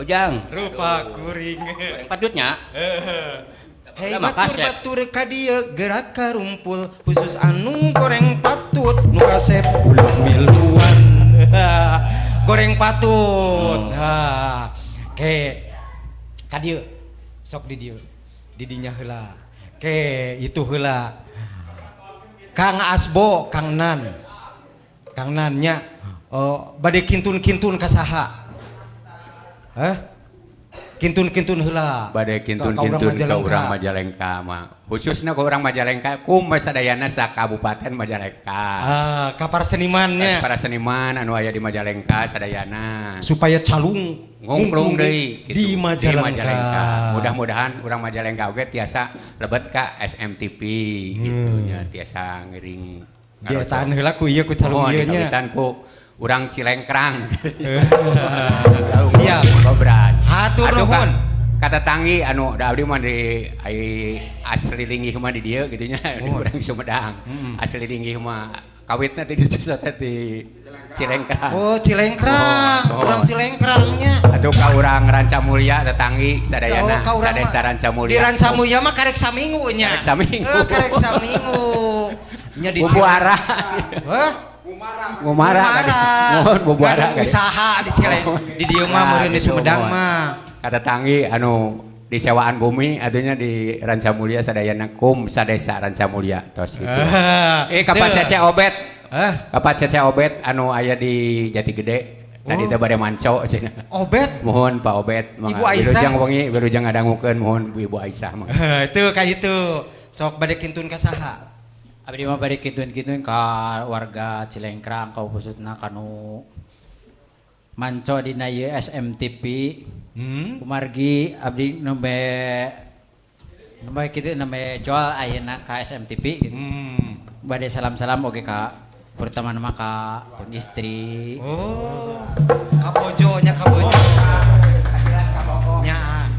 Ujang. Rupa kuring. Patutnya. Hei batur-batur ka dieu gerak ka rumpul khusus anu goreng patut nu kasep ulah miluan. Goreng patut. Ke ka dieu sok di dieu. Di dinya heula. Ke itu heula. Kang Asbo, Kang Nan. Kang Nannya bade kintun-kintun ka saha? Kintun-kintun heula bade kintun-kintun ka urang Majalengka mah khususna ka urang Majalengka kum sadayana sa Kabupaten Majalengka. Ka para senimannya para seniman anu aya di Majalengka sadayana supaya calung ngungklung deui gitu, di Majalengka. Mudah-mudahan urang Majalengka oge tiasa lebet ka SMTP gitu nya tiasa ngiring dietaan heula ku ieu ku calung ieu nya urang Cilengkrang. Siap Gobras. Hatur nuhun. Kata tangi anu da abdi mah di asli linggih mah di dieu kitu nya di urang Sumedang. Asli linggih mah kawitna ti ditu di Cilengkrang. Oh, Cilengkrang. Urang Cilengkrangnya. Atuh ka urang Rancamulya tetanggi sadayana sadesa Rancamulya. Di Rancamulya mah karek saminggu nya. Karek saminggu. Karek saminggu. Nya di Bubuara. Hah? Ngumara kan usaha di Cileng di dieu mah meureun di Sumedang mah kata tangi anu di sewaan bumi atunya di Rancamulya sadayana kum sadesa Rancamulya tos gitu. Kapan Cece Obet? Kapan Cece Obet anu aya di Jatigede tadi teh bade manco cenah. Obet? Mohon Pak Obet Ibu Aisyah. Wilujeng ngadangukeun mohon Ibu Aisyah mah. Itu ka itu sok bade kintun ka saha? Abdi mah bari kituin-kituin ka warga Cilengkrang ka khususna kanu manco dina ieu SMTP. Kumargi abdi nembe kitu nembe jual ayeuna ka SMTP gitu. Bade salam-salam oge ka pertama nama ka istri. Oh. Ka bojonya ka bojo. Nya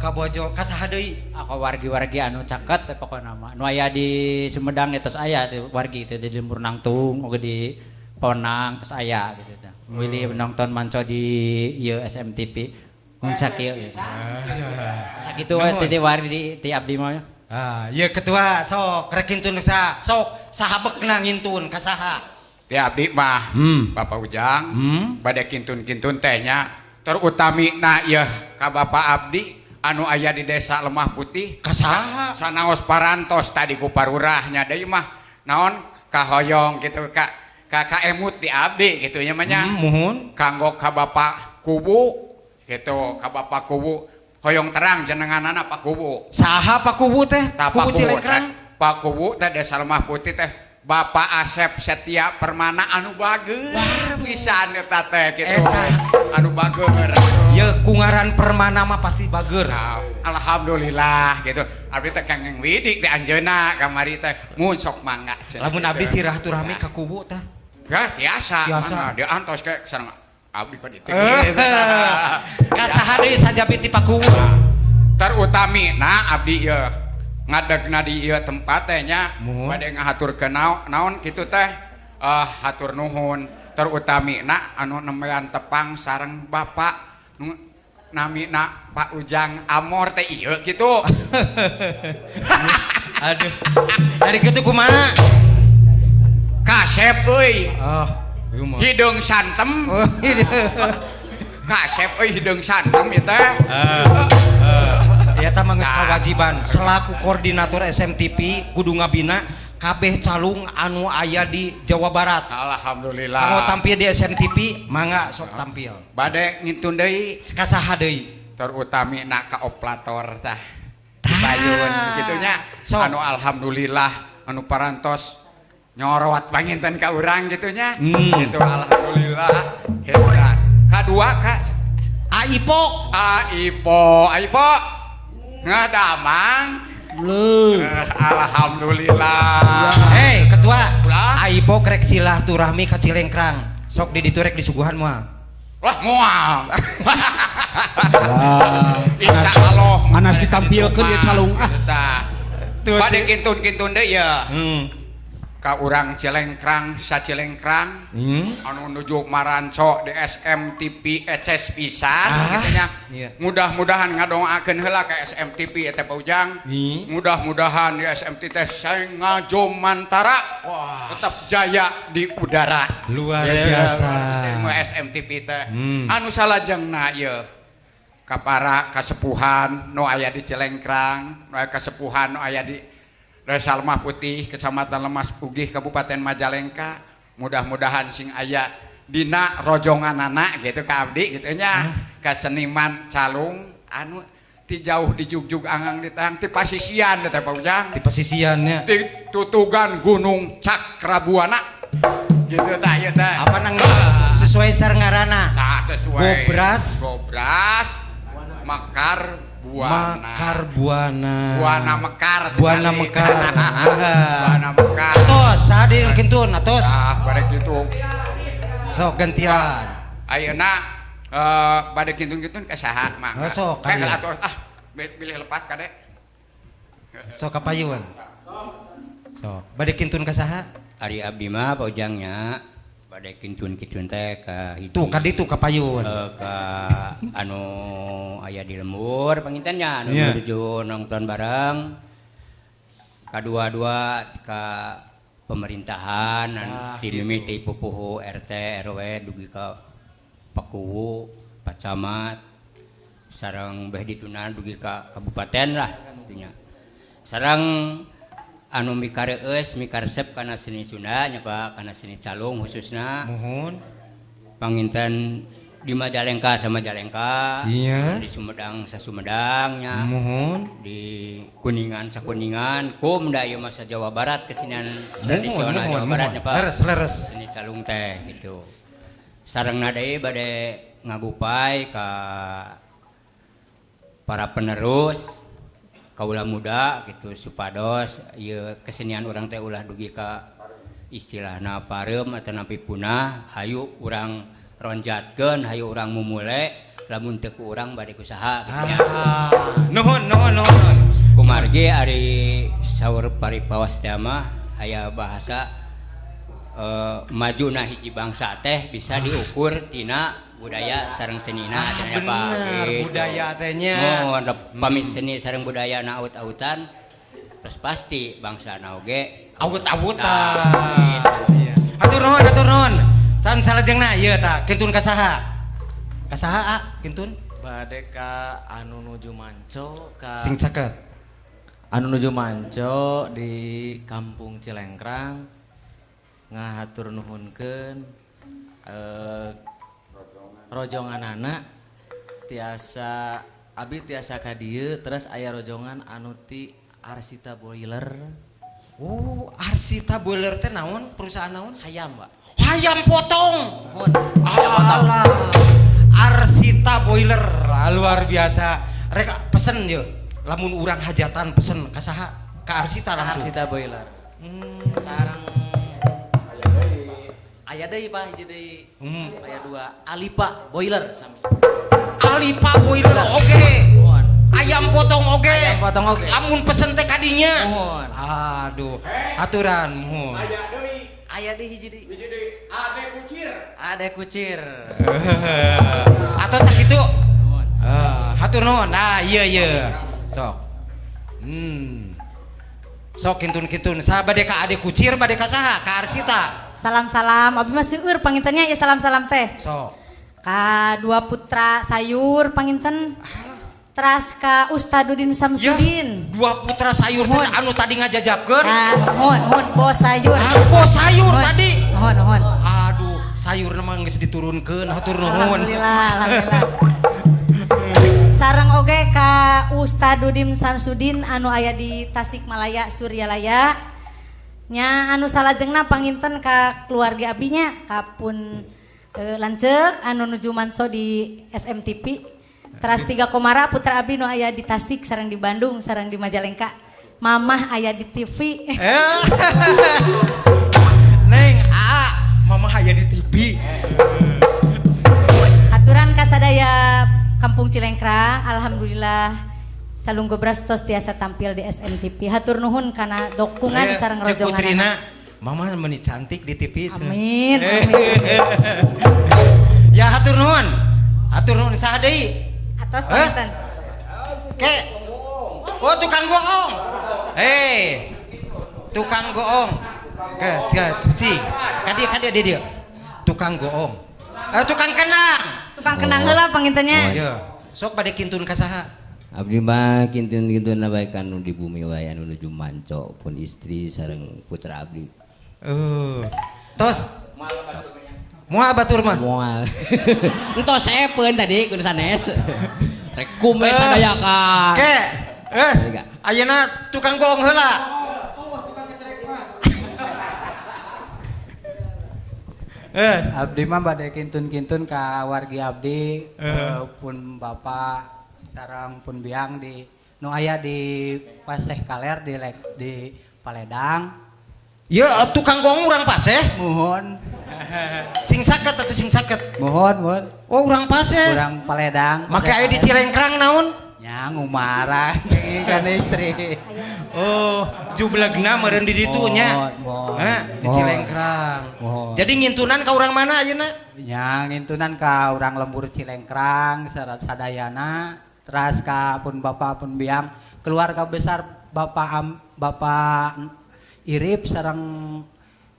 Kabojo kasaha deui? Aku wargi-wargi anu caket teh pokona mah. Nu aya di Sumedang tos aya teh wargi teh di Lembur Nangtung oge di Ponang tos aya gitu teh. Willy nonton manco di ieu SMTV. Mun sakieu gitu. Sakitu we teh wargi ti abdi mah. Ieu ketua sok rek ngintun sok sahabekna ngintun kasaha? Ti abdi mah Bapak Ujang bade kintun-kintun tehnya terutamina ieu ka Bapak abdi anu aya di desa Lemah Putih Kasaha? sanaos parantos tadi ku parurahnya deui mah naon kahoyong gitu ka emut di abdi gitu nya mah nya Muhun kanggo ka Bapak Kubu gitu ka Bapak Kubu hoyong terang jenenganana Pak Kubu saha Pak Kubu teh? Kubu Cilengkrang? Pak Kubu teh desa Lemah Putih teh Bapak Asep Setia Permana anu bageur pisan eta teh kitu anu bageur ya kungaran Permana mah pasti bageur. Nah, alhamdulillah gitu abdi teh kengeng widik di anjeunna kamari teh mun sok mangga Lamun abdi silaturahmi ka Kubu teh ya tiasa dia antos ke sareng abdi ka ditu kasaha deui sajabi ti Pak Kubu terutamina abdi ieu ngadegna di ieu tempat teh nya Muhun. bade ngahaturkeun naon kitu teh hatur nuhun terutamina anu nembean tepang sareng Bapak nu namina Pak Ujang Amor teh ieu kitu aduh dari kitu kumaha kasep euy ieu mah hidung santem kasep euy hidung santem ieu teh eta mah geus kawajiban selaku koordinator SMTP kudu ngabina kabeh calung anu aya di Jawa Barat. Alhamdulillah. Kanggo tampil di SMTP mangga sok tampil. Bade ngintun deui Kasaha deui? Terutamina ka operator tah. Bayun kitu nya. Anu alhamdulillah anu parantos nyorot panginten ka urang kitu nya. Gitu alhamdulillah. Hebat. Kadua ka Aipo. Aipo. Ngadamang alhamdulillah. Hei ketua Ulah. Aipo krek silaturahmi ka Cilengkrang sok di ditu rek disuguhan moal Wah moal insya Allah Manas ditampilkeun ya calung bade kintun-kintun deh ya ka urang Cilengkrang Cilengkrang anu nuju Maranco di SMTP ECS pisan katanya mudah-mudahan ngadongaakeun heula ka SMTP eta Pak Ujang mudah-mudahan di SMTP teh ngajom mantara tetap jaya di udara luar biasa SMTP teh anu salajengna ieu ka para kasepuhan nu aya di Cilengkrang nu aya kasepuhan nu aya di Desa Lemah Putih, Kecamatan Lemas Pugih, Kabupaten Majalengka. Mudah-mudahan sing aya dina rojonganana gitu ka abdi gitu nya. Ka seniman calung anu ti jauh di jugjug angang di tang ti pasisian teh Pak Ujang. Ti pasisiannya. Ti tutugan Gunung Cakrabuana. Gitu tah ieu teh. Apa nang sesuai sarngarana? Nah, sesuai. Gobras. Mekar Buana. Buana Mekar. Buana Mekar. Atos, sadin kintun atos. Bade kitu. Sok gantian. Ayeuna bade kintun-kintun ka saha mangga. Sok Kayak atos pilih lepat kade. Sok kapayun. Sok bade kintun ka saha? Ari abdi mah Pak Ujangnya bade kintun-kintun teh ka hiji. Tuh ka ditu kapayun. Ka anu aya di lembur pangintennya anu menuju nonton bareng. Kadua-dua ka pemerintahan ti mimiti pupuhu RT RW dugi ka Pakuwu, Pak Camat sareng beh dituna dugi ka kabupaten lah intinya. Sareng anu mikareus mikaresep kana seni Sunda nya Pak kana seni calung khususna Muhun panginten di Majalengka sama Majalengka di Sumedang sa Sumedangnya Muhun di Kuningan sa Kuningan kum da ieu masa Jawa Barat kesenian tradisional Jawa Barat nya Pak leres seni calung teh gitu sarengna deui bade ngagupay ka para penerus kaula muda gitu supados ieu kesenian urang teh ulah dugi ka istilahna pareum atau napi punah hayu urang ronjatkeun hayu urang mumule lamun teu ku urang bade usaha gitu nya. Nuhun. Kumargi ari saur paripawas teh mah aya bahasa majuna hiji bangsa teh bisa diukur tina budaya sareng senina cenah Pak. Bener, budaya tehnya. Pami seni sareng budaya na aut-autan terus pasti bangsa na oge Awut-awutan. Iya. Hatur nuhun. San salajengna ieu tah kintun ka saha? Ka saha kintun? Bade ka anu nuju manco ka Sing caket. anu nuju manco di Kampung Cilengkrang ngahatur nuhunkeun rojonganana tiasa abi tiasa ka dieu terus aya rojongan anu ti Arsita Boiler. Oh, Arsita Boiler teh naon? Perusahaan naon? Hayam, Pak. Hayam potong. Nuhun. Alah. Arsita Boiler luar biasa. Rek pesen yeuh. Lamun urang hajatan pesen ka saha? Ka Arsita langsung. Arsita Boiler. Sareng aya deui Pak hiji deui. Aya dua Alipa Boiler sami. Alipa Boiler oge. Nuhun. Ayam potong oge. Ayam potong oge. Lamun pesen teh kadinya. Nuhun. Aduh, aturan muhun. Aya deui hiji deui. Ade kucir. Atos sakitu. Nuhun. Hatur nuhun. Nah, iya. Sok. Sok kintun-kintun. Saha bade ka ade kucir bade ka saha? Ka Arsita. Salam abi mah seueur pangintennya ya salam teh. Sok. Ka dua putra sayur panginten. Teras ka Ustadudin Samsudin. Dua putra sayur teh anu tadi ngajajabkeun. Mohon bos sayur. Bos sayur tadi. Mohon. Aduh, sayur mah geus diturunkeun. Hatur nuhun. Alhamdulillah. Sareng oge ka Ustadudin Samsudin anu aya di Tasikmalaya Suryalaya. Nya anu salajengna panginten ka keluarga abinya kapun lanceuk anu nuju manso di SMTP. Teras 3 Komara putra abdi nu aya di Tasik sareng di Bandung sareng di Majalengka. Mamah aya di TV. Neng, mamah aya di TV. Aturan kasadaya Kampung Cilengkrang, alhamdulillah calung gobras tos tiasa tampil di SMTV. Hatur nuhun kana dukungan sareng rojongan. Putrina, mama meuni cantik di TV. Amin. Ya hatur nuhun. Saha deui? Atos panginten. Ke. Oh, tukang goong. Tukang goong. Ke, cicing. Kadia dia. Tukang goong. Tukang kenang. Tukang kenang heula pangintennya. Iya. Sok bade kintun ka saha? Abdi mah kintun-kintun bae anu di bumi wae anu nuju manco pun istri sareng putra abdi. Tos. Moal batur mah. Moal. Entos epeun tadi kudu sanes. Rek kumet sadaya ka. Ke. Ayeuna tukang goong heula. Abdi mah bade kintun-kintun ka wargi abdi pun bapak sareng pun biang di nu aya di Paseh Kaler di Paledang. Ya tukang goong urang Paseh. Muhun. Sing saket atuh sing saket. Muhun. Oh urang Paseh. Urang Paledang. Make aya di Cilengkrang naon? Nya ngumarah kan istri. Oh, jublegna meureun di ditu nya. Di Cilengkrang. Jadi ngintunan ka urang mana ayeuna? Nya ngintunan ka urang lembur Cilengkrang sadayana teras ka pun bapak pun biang keluarga besar bapak Irip sareng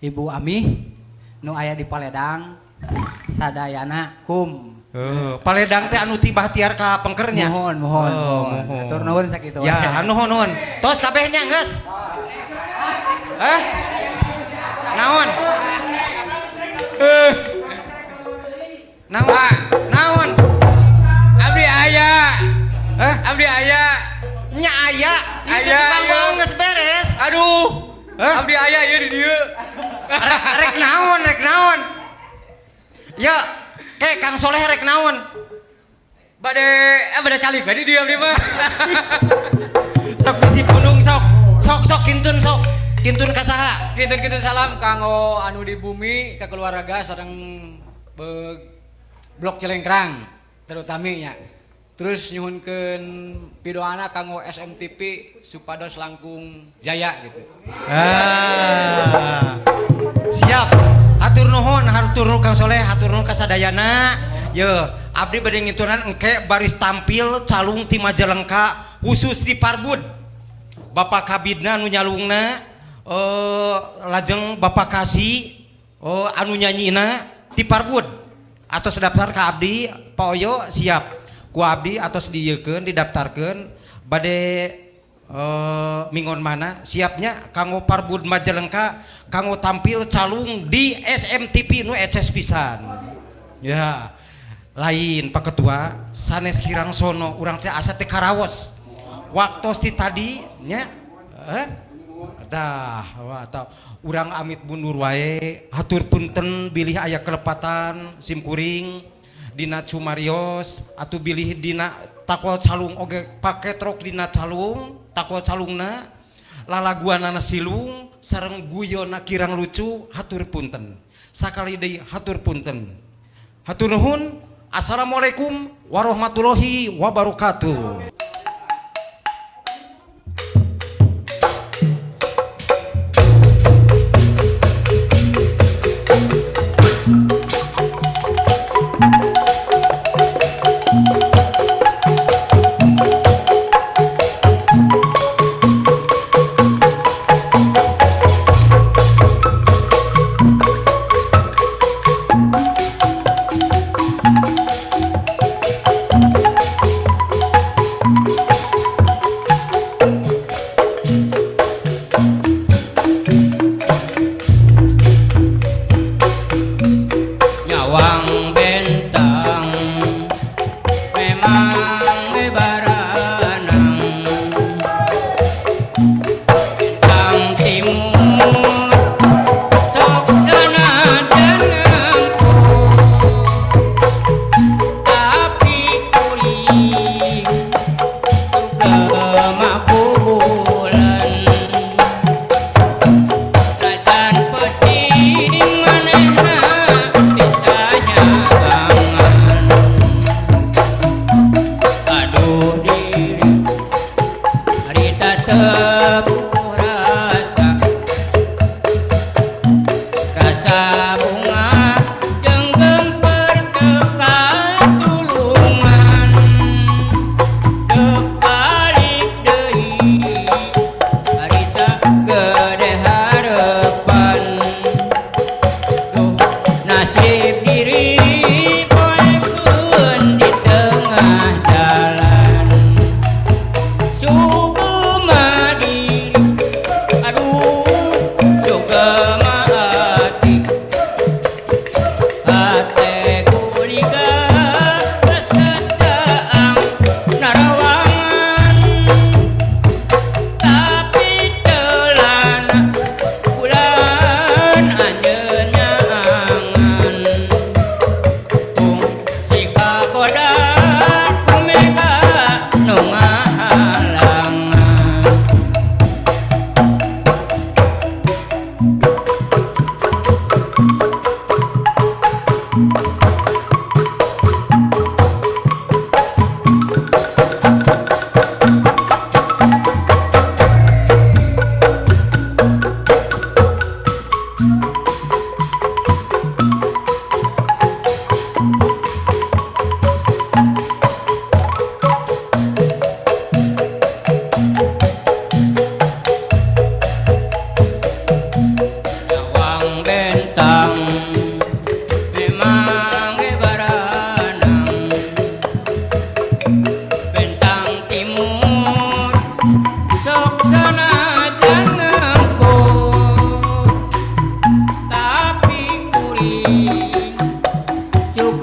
Ibu Amih nu aya di Paledang sadayana kum. Paledang teh anu tibah tiar ka pengkernya. Mohon. Atur nuhun sakitu. Ya, nuhun. Tos kabehnya geus. Naon? Naon? Abdi aya. Abdi aya. Nya aya. Itu tukang bohong geus beres. Aduh. Abdi aya ieu di dieu. Rek naon? Ya, Kang Soleh rek naon? Bade calik di dia abdi mah. Sok bisi punung sok kintun sok. Kintun ka saha? Kintun salam kanggo anu di bumi ka keluarga sareng Blok Cilengkrang. terutaminya. Terus nyuhunkeun pidoana kanggo SMTP supados langkung jaya gitu. Siap. Hatur nuhun Kang Soleh, hatur nuhun kasadayana. Ye, abdi bade ngituran engke baris tampil calung ti Majalengka khusus di Parbud. Bapak Kabidna anu nyalungna lajeng Bapak Kasih anu nyanyina ti Parbud. Atos daftar ka abdi, Pak Oyo siap. Ku abdi atos diekeun didaftarkeun bade mingon mana siapnya kanggo Parbud Majalengka kanggo tampil calung di SMTP nu eces pisan. Ya. Lain Pak Ketua sanes kirang sono urang teh asa teh karaos. Waktos ti tadi nya atau urang amit bundur wae hatur punten bilih aya kelepatan simkuring dina Cumarios atuh bilih dina takwal calung oge pake trok dina calung takwal calungna lalaguanana silung sareng guyona kirang lucu hatur punten sakali deui hatur punten hatur nuhun. Assalamualaikum warahmatullahi wabarakatuh.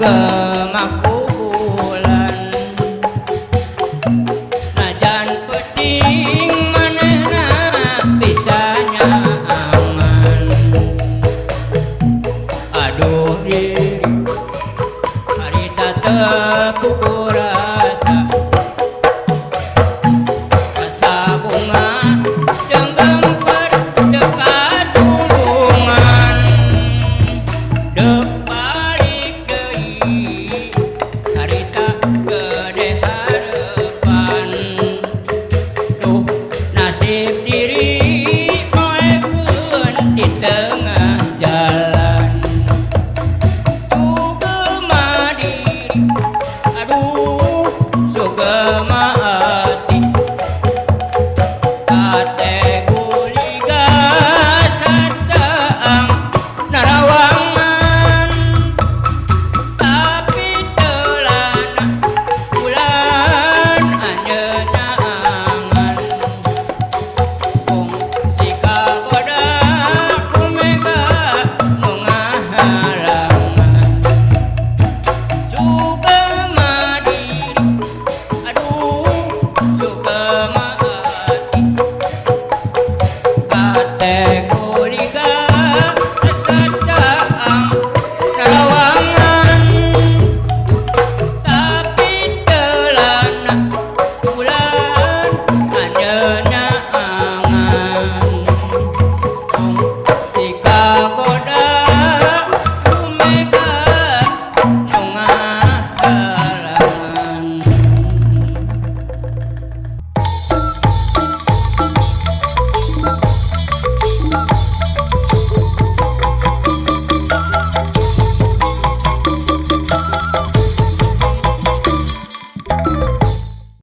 juga